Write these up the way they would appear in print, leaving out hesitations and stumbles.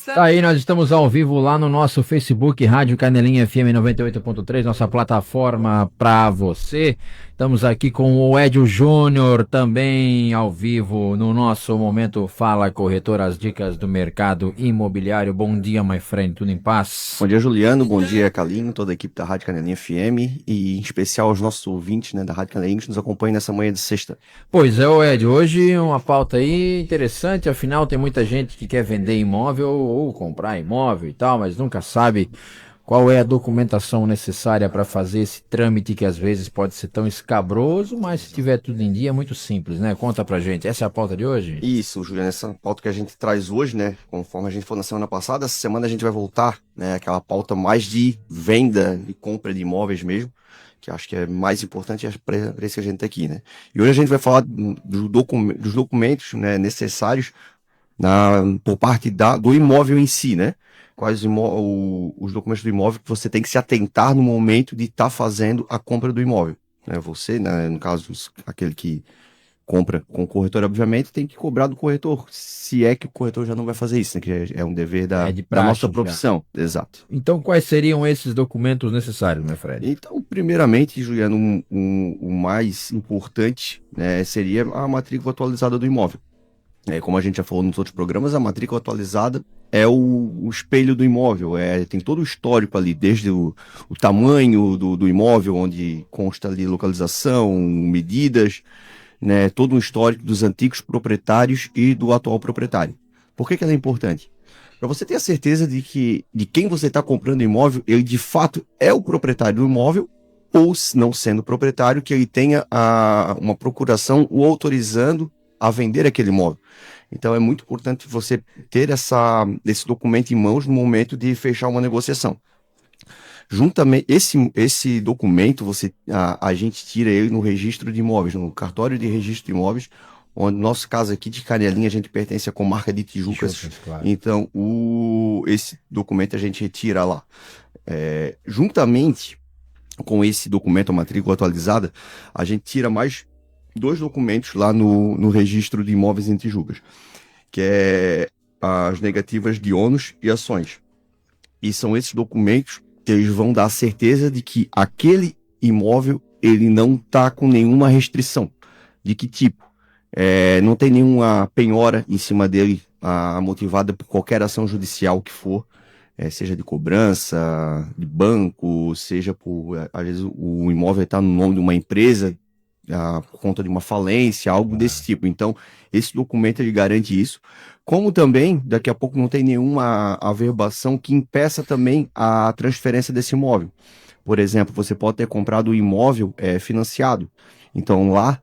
Tá aí, nós estamos ao vivo lá no nosso Facebook, Rádio Canelinha FM 98.3, nossa plataforma para você. Estamos aqui com o Edio Júnior, também ao vivo no nosso Momento Fala Corretor, as dicas do mercado imobiliário. Bom dia, my friend, tudo em paz? Bom dia, Juliano, bom dia, Calinho, toda a equipe da Rádio Canelinha FM e em especial aos nossos ouvintes, né, da Rádio Canelinha que nos acompanham nessa manhã de sexta. Pois é, Ed, hoje uma pauta aí interessante, afinal tem muita gente que quer vender imóvel ou comprar imóvel e tal, mas nunca sabe qual é a documentação necessária para fazer esse trâmite que às vezes pode ser tão escabroso, mas se tiver tudo em dia é muito simples, né? Conta pra gente, essa é a pauta de hoje? Isso, Juliano, essa pauta que a gente traz hoje, né, conforme a gente falou na semana passada, essa semana a gente vai voltar, né, aquela pauta mais de venda e compra de imóveis mesmo, que acho que é mais importante para isso que a gente tá aqui, né. E hoje a gente vai falar dos documentos, né, necessários por parte do imóvel em si, né? Quais os documentos do imóvel que você tem que se atentar no momento de estar fazendo a compra do imóvel, né? Você, né, no caso, aquele que compra com o corretor, obviamente, tem que cobrar do corretor, se é que o corretor já não vai fazer isso, né? Que é um dever É de da praxe nossa já. profissão. Exato. Então quais seriam esses documentos necessários, meu Fred? Então, primeiramente, Juliano, o mais importante, né, seria a matrícula atualizada do imóvel. Como a gente já falou nos outros programas, a matrícula atualizada é o espelho do imóvel, tem todo o histórico ali, desde o tamanho do imóvel, onde consta ali localização, medidas, né, todo um histórico dos antigos proprietários e do atual proprietário. Por que ela é importante? Para você ter a certeza de quem você está comprando o imóvel, ele de fato é o proprietário do imóvel, ou, não sendo proprietário, que ele tenha uma procuração o autorizando a vender aquele imóvel. Então é muito importante você ter esse documento em mãos no momento de fechar uma negociação. Juntamente, esse documento, a gente tira ele no registro de imóveis, no cartório de registro de imóveis, onde no nosso caso aqui de Canelinha, a gente pertence à comarca de Tijucas. Claro. Então, esse documento a gente retira lá. Juntamente com esse documento, a matrícula atualizada, a gente tira mais 2 documentos lá no registro de imóveis em Tijucas, que é as negativas de ônus e ações. E são esses documentos que eles vão dar a certeza de que aquele imóvel ele não está com nenhuma restrição. De que tipo? Não tem nenhuma penhora em cima dele motivada por qualquer ação judicial que for, seja de cobrança, de banco, seja às vezes o imóvel está no nome de uma empresa, por conta de uma falência, algo desse tipo. Então, esse documento ele garante isso. Como também, daqui a pouco não tem nenhuma averbação que impeça também a transferência desse imóvel. Por exemplo, você pode ter comprado um imóvel financiado. Então, lá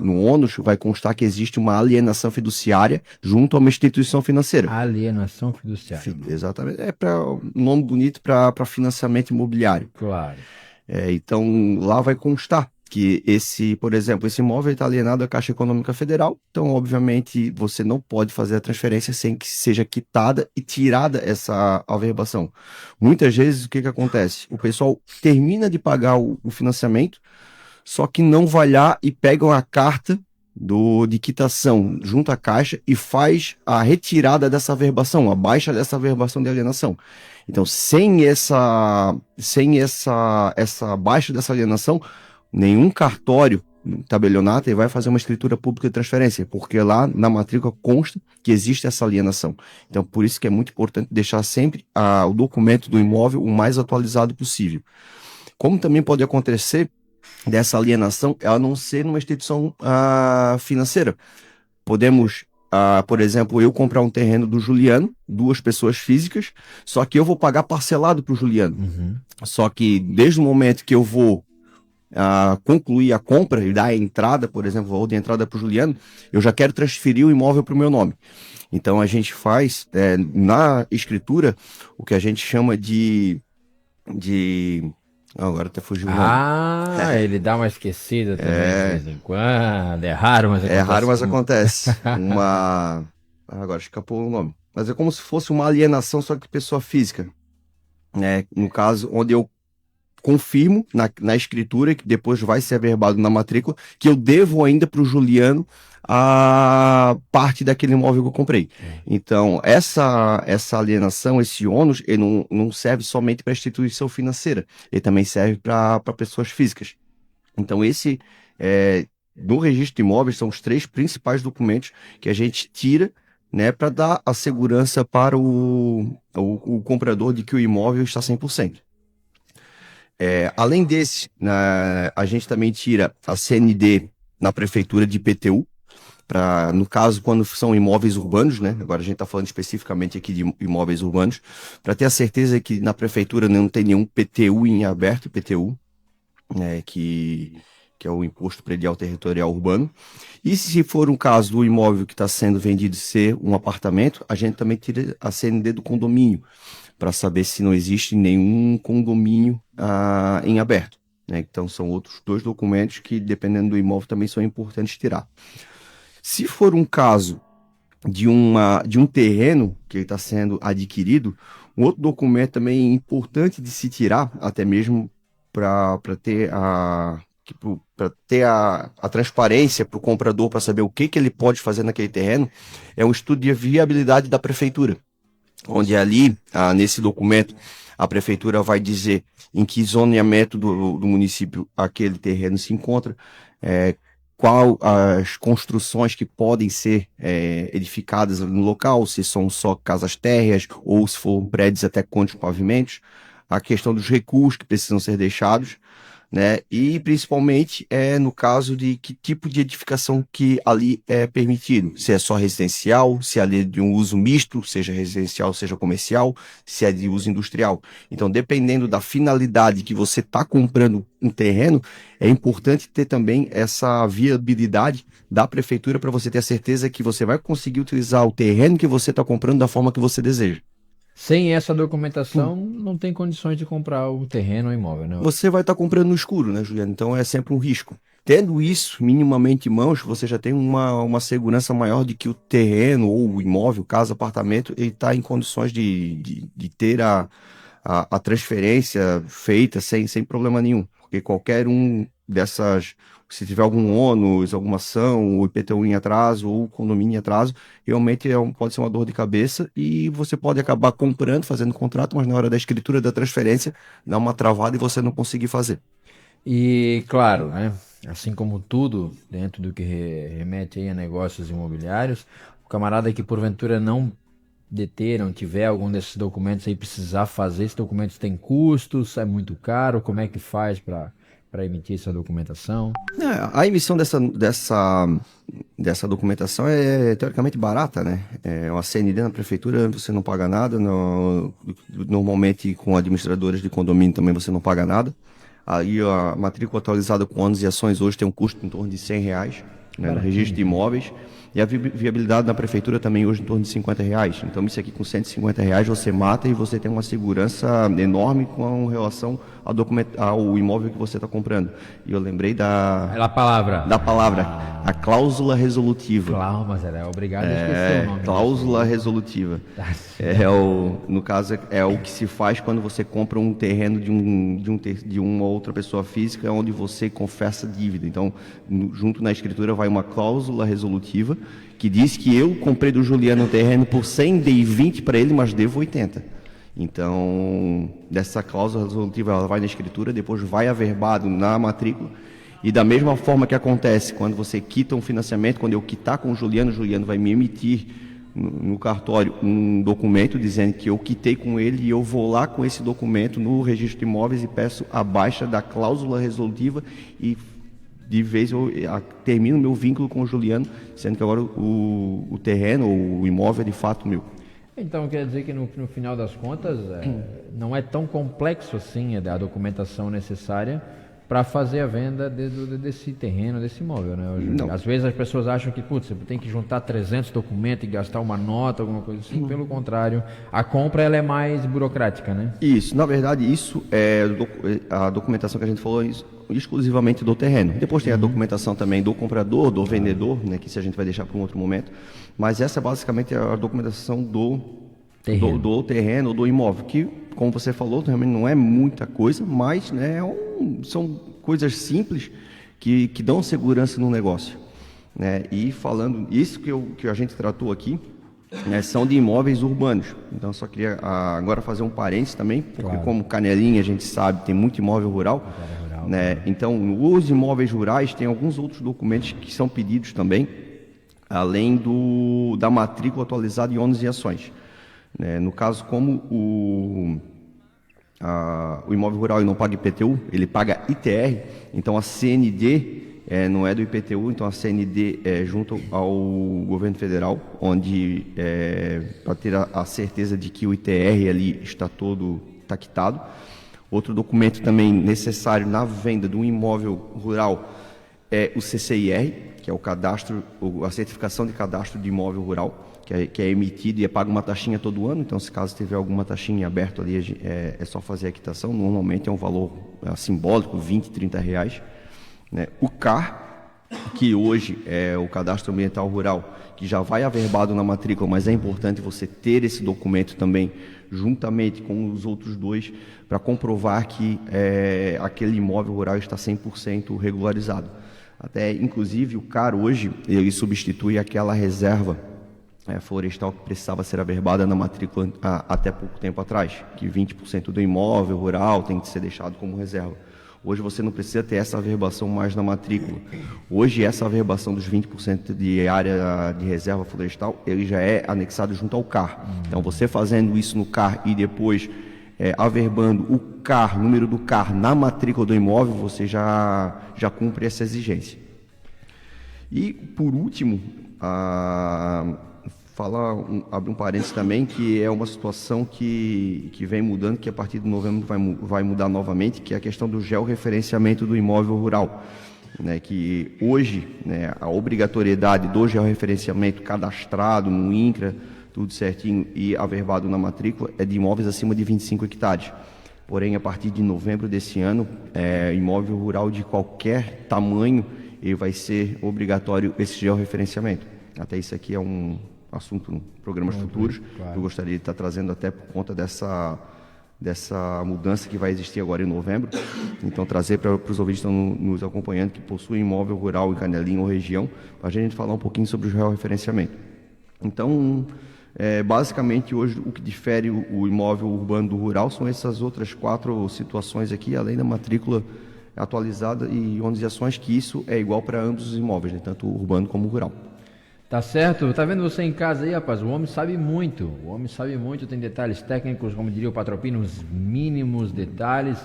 no ônus vai constar que existe uma alienação fiduciária junto a uma instituição financeira. Alienação fiduciária. Exatamente. Um nome bonito para financiamento imobiliário. Claro. Então, lá vai constar que por exemplo, esse imóvel está alienado à Caixa Econômica Federal, então, obviamente, você não pode fazer a transferência sem que seja quitada e tirada essa averbação. Muitas vezes, o que acontece? O pessoal termina de pagar o financiamento, só que não vai lá e pegam a carta de quitação junto à Caixa e faz a retirada dessa averbação, a baixa dessa averbação de alienação. Então, sem essa baixa dessa alienação, nenhum cartório, tabelionato, vai fazer uma escritura pública de transferência, porque lá na matrícula consta que existe essa alienação. Então, por isso que é muito importante deixar sempre o documento do imóvel o mais atualizado possível. Como também pode acontecer dessa alienação, ela não ser numa instituição financeira. Podemos, por exemplo, eu comprar um terreno do Juliano, 2 pessoas físicas, só que eu vou pagar parcelado para o Juliano. Uhum. Só que desde o momento que eu vou concluir a compra e dar a entrada, por exemplo, o valor de entrada para o Juliano, eu já quero transferir o imóvel para o meu nome. Então a gente faz na escritura o que a gente chama de agora até fugiu o nome. Ele dá uma esquecida também de vez em quando. É raro, mas acontece. É raro, mas acontece. Agora escapou o nome. Mas é como se fosse uma alienação, só que pessoa física. No caso, onde eu confirmo na escritura, que depois vai ser averbado na matrícula, que eu devo ainda para o Juliano a parte daquele imóvel que eu comprei. Então, essa alienação, esse ônus, ele não serve somente para a instituição financeira, ele também serve para pessoas físicas. Então, no registro de imóveis, são os 3 principais documentos que a gente tira, né, para dar a segurança para o comprador de que o imóvel está 100%. Além desse, a gente também tira a CND na prefeitura de IPTU, no caso, quando são imóveis urbanos, né? Agora a gente está falando especificamente aqui de imóveis urbanos, para ter a certeza que na prefeitura não tem nenhum PTU em aberto, IPTU, né, que é o Imposto Predial Territorial Urbano. E se for um caso do imóvel que está sendo vendido ser um apartamento, a gente também tira a CND do condomínio, para saber se não existe nenhum condomínio em aberto, né? Então são outros 2 documentos que, dependendo do imóvel, também são importantes tirar. Se for um caso de um terreno que está sendo adquirido, um outro documento também importante de se tirar, até mesmo para ter a transparência para o comprador, para saber o que ele pode fazer naquele terreno, é um estudo de viabilidade da prefeitura, onde ali, nesse documento, a prefeitura vai dizer em que zoneamento do município aquele terreno se encontra, qual as construções que podem ser edificadas no local, se são só casas térreas ou se for prédios até com pavimentos, a questão dos recursos que precisam ser deixados, né? E principalmente no caso de que tipo de edificação que ali é permitido, se é só residencial, se é ali de um uso misto, seja residencial, seja comercial, se é de uso industrial. Então, dependendo da finalidade que você está comprando um terreno, é importante ter também essa viabilidade da prefeitura para você ter a certeza que você vai conseguir utilizar o terreno que você está comprando da forma que você deseja. Sem essa documentação, não tem condições de comprar o terreno ou imóvel, né? Você vai estar comprando no escuro, né, Juliano? Então é sempre um risco. Tendo isso minimamente em mãos, você já tem uma segurança maior de que o terreno ou o imóvel, casa, apartamento, ele está em condições de ter a transferência feita sem problema nenhum. Porque qualquer um dessas, se tiver algum ônus, alguma ação, o IPTU em atraso ou o condomínio em atraso, realmente pode ser uma dor de cabeça e você pode acabar comprando, fazendo contrato, mas na hora da escritura da transferência dá uma travada e você não conseguir fazer. E, claro, né, assim como tudo dentro do que remete aí a negócios imobiliários, o camarada que porventura não deter, não tiver algum desses documentos aí, precisar fazer, esses documentos têm custos, é muito caro, como é que faz para emitir essa documentação? A emissão dessa documentação é teoricamente barata, né? Uma CND na prefeitura você não paga nada, normalmente com administradoras de condomínio também você não paga nada. Aí a matrícula atualizada com ônus e ações hoje tem um custo em torno de R$100, né, no registro de imóveis. E a viabilidade na prefeitura também hoje em torno de R$50. Então isso aqui com R$150 você mata e você tem uma segurança enorme com relação ao imóvel que você está comprando. E eu lembrei Da palavra. A cláusula resolutiva. Obrigado a esquecer o nome. Cláusula resolutiva. No caso, é o que se faz quando você compra um terreno de uma outra pessoa física, onde você confessa dívida. Então, junto na escritura vai uma cláusula resolutiva que diz que eu comprei do Juliano um terreno por 100, dei 20 para ele, mas devo 80. Então, dessa cláusula resolutiva, ela vai na escritura, depois vai averbado na matrícula. E da mesma forma que acontece quando você quita um financiamento, quando eu quitar com o Juliano vai me emitir no cartório um documento dizendo que eu quitei com ele e eu vou lá com esse documento no registro de imóveis e peço a baixa da cláusula resolutiva e de vez eu termino meu vínculo com o Juliano, sendo que agora o terreno ou o imóvel é de fato meu. Então quer dizer que no final das contas não é tão complexo assim a documentação necessária para fazer a venda desse terreno, desse imóvel, né? Não. Às vezes as pessoas acham que você tem que juntar 300 documentos e gastar uma nota, alguma coisa assim. Pelo contrário, a compra ela é mais burocrática, né? Isso, na verdade, isso é a documentação que a gente falou exclusivamente do terreno. Depois tem a documentação também do comprador, do vendedor, né? Que isso a gente vai deixar para um outro momento. Mas essa basicamente é a documentação do terreno, do imóvel, que como você falou, realmente não é muita coisa, mas né, são coisas simples que dão segurança no negócio. Né? E falando, isso que a gente tratou aqui, né, são de imóveis urbanos. Então, só queria agora fazer um parênteses também, porque como Canelinha, a gente sabe, tem muito imóvel rural. Né? Então, os imóveis rurais tem alguns outros documentos que são pedidos também, além da matrícula atualizada de ônus e ações. Né? No caso, como o imóvel rural ele não paga IPTU, ele paga ITR, então a CND não é do IPTU, então a CND é junto ao governo federal, onde para ter a certeza de que o ITR ali está todo quitado. Outro documento também necessário na venda de um imóvel rural é o CCIR, que é o cadastro, a certificação de cadastro de imóvel rural, que é emitido e é pago uma taxinha todo ano. Então, se caso tiver alguma taxinha aberta ali, é só fazer a quitação. Normalmente é um valor simbólico, R$20, R$30. Né? O CAR, que hoje é o Cadastro Ambiental Rural, que já vai averbado na matrícula, mas é importante você ter esse documento também, juntamente com os outros dois, para comprovar que aquele imóvel rural está 100% regularizado. Até, inclusive, o CAR hoje, ele substitui aquela reserva florestal que precisava ser averbada na matrícula até pouco tempo atrás, que 20% do imóvel rural tem que ser deixado como reserva. Hoje você não precisa ter essa averbação mais na matrícula. Hoje essa averbação dos 20% de área de reserva florestal, ele já é anexado junto ao CAR. Então você fazendo isso no CAR e depois averbando o CAR, número do CAR na matrícula do imóvel, você já cumpre essa exigência. E por último, abrir um parênteses também, que é uma situação que vem mudando, que a partir de novembro vai mudar novamente, que é a questão do georreferenciamento do imóvel rural. Né, que hoje, né, a obrigatoriedade do georreferenciamento cadastrado no INCRA, tudo certinho e averbado na matrícula, é de imóveis acima de 25 hectares. Porém, a partir de novembro desse ano, imóvel rural de qualquer tamanho, ele vai ser obrigatório esse georreferenciamento. Até isso aqui é um assunto em programas futuros, claro. Eu gostaria de estar trazendo até por conta dessa mudança que vai existir agora em novembro. Então, trazer para os ouvintes que estão nos acompanhando, que possuem imóvel rural em Canelinha ou região, para a gente falar um pouquinho sobre o georreferenciamento. Então, basicamente, hoje, o que difere o imóvel urbano do rural são essas outras 4 situações aqui, além da matrícula atualizada e ônus e ações, que isso é igual para ambos os imóveis, né, tanto o urbano como o rural. Tá certo? Tá vendo você em casa aí, rapaz? O homem sabe muito. O homem sabe muito, tem detalhes técnicos, como diria o Patropino, os mínimos detalhes.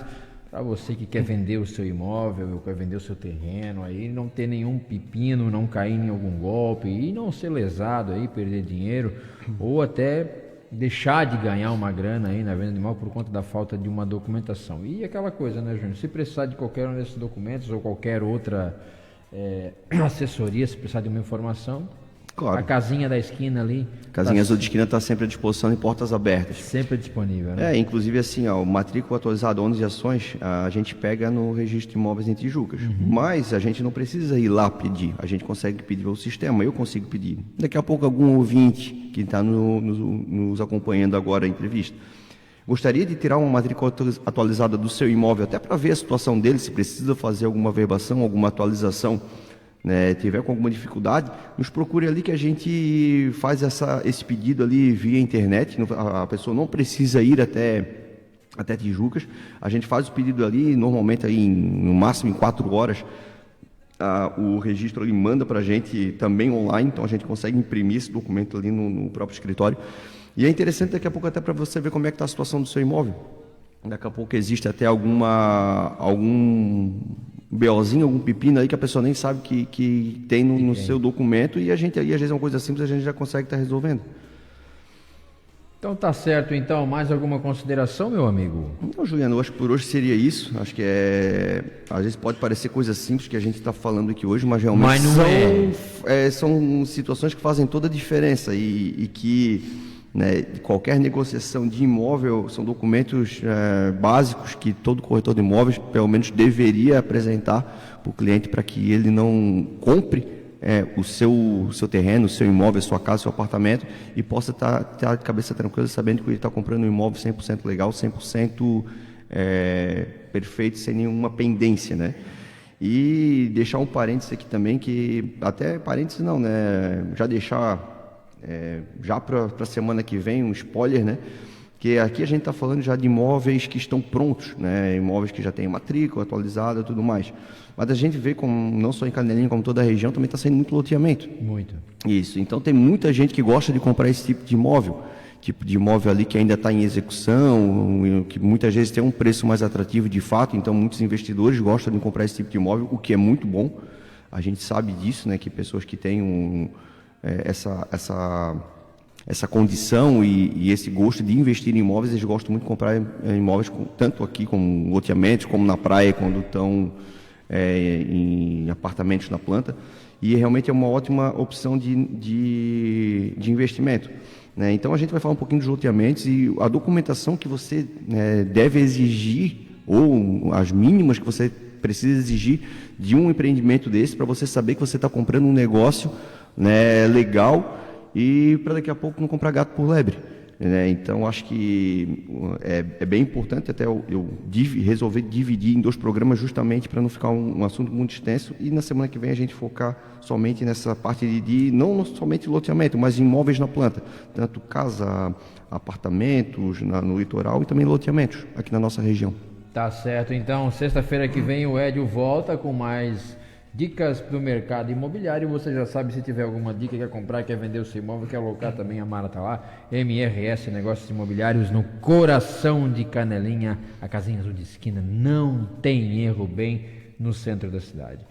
Para você que quer vender o seu imóvel, quer vender o seu terreno aí, não ter nenhum pepino, não cair em algum golpe e não ser lesado aí, perder dinheiro ou até deixar de ganhar uma grana aí na venda de imóvel por conta da falta de uma documentação. E aquela coisa, né, Júnior? Se precisar de qualquer um desses documentos ou qualquer outra assessoria, se precisar de uma informação, claro. A casinha da esquina ali. Casinha azul de esquina está sempre à disposição e portas abertas. Sempre disponível, né? Inclusive assim, o matrícula atualizada, ônus e ações, a gente pega no registro de imóveis em Tijucas. Mas a gente não precisa ir lá pedir. A gente consegue pedir pelo sistema, eu consigo pedir. Daqui a pouco algum ouvinte que está nos acompanhando agora a entrevista gostaria de tirar uma matrícula atualizada do seu imóvel, até para ver a situação dele, se precisa fazer alguma averbação, alguma atualização, né, tiver com alguma dificuldade, nos procure ali que a gente faz esse pedido ali via internet. A pessoa não precisa ir até Tijucas, a gente faz o pedido ali, normalmente aí no máximo em 4 horas, o registro ali manda para a gente também online, então a gente consegue imprimir esse documento ali no próprio escritório. E é interessante daqui a pouco até para você ver como é que está a situação do seu imóvel. Daqui a pouco existe até algum BOzinho, algum pepino aí que a pessoa nem sabe que tem no seu documento, e a gente aí, às vezes é uma coisa simples, a gente já consegue estar resolvendo. Então tá certo, então, mais alguma consideração, meu amigo? Não, Juliano, eu acho que por hoje seria isso. Acho que às vezes pode parecer coisa simples que a gente está falando aqui hoje, mas realmente são situações que fazem toda a diferença e que, né, qualquer negociação de imóvel são documentos básicos que todo corretor de imóveis pelo menos deveria apresentar para o cliente, para que ele não compre o seu terreno, o seu imóvel, a sua casa, o seu apartamento, e possa estar de cabeça tranquila, sabendo que ele está comprando um imóvel 100% legal, 100% perfeito, sem nenhuma pendência, né? E deixar um parênteses aqui também, que até parênteses não, né? Já deixar já para a semana que vem um spoiler, né? Que aqui a gente está falando já de imóveis que estão prontos, né? Imóveis que já têm matrícula atualizada e tudo mais. Mas a gente vê, como, não só em Canelinha, como toda a região, também está saindo muito loteamento. Muito. Isso. Então tem muita gente que gosta de comprar esse tipo de imóvel. Tipo de imóvel ali que ainda está em execução, que muitas vezes tem um preço mais atrativo de fato. Então muitos investidores gostam de comprar esse tipo de imóvel, o que é muito bom. A gente sabe disso, né? Que pessoas que têm essa condição e esse gosto de investir em imóveis, eles gostam muito de comprar imóveis, tanto aqui como loteamentos, como na praia, quando estão em apartamentos na planta. E realmente é uma ótima opção de investimento, né? Então a gente vai falar um pouquinho dos loteamentos e a documentação que você deve exigir, ou as mínimas que você precisa exigir de um empreendimento desse, para você saber que você está comprando um negócio, né, legal, e para daqui a pouco não comprar gato por lebre, né? Então acho que é bem importante, até eu resolver dividir em 2 programas justamente para não ficar um assunto muito extenso, e na semana que vem a gente focar somente nessa parte não somente loteamento, mas imóveis na planta, tanto casa, apartamentos no litoral e também loteamentos aqui na nossa região. Tá certo, então sexta-feira que vem o Edio volta com mais dicas do mercado imobiliário. Você já sabe, se tiver alguma dica, quer comprar, quer vender o seu imóvel, quer alocar também, a Mara tá lá. MRS Negócios Imobiliários, no coração de Canelinha, a casinha azul de esquina, não tem erro, bem no centro da cidade.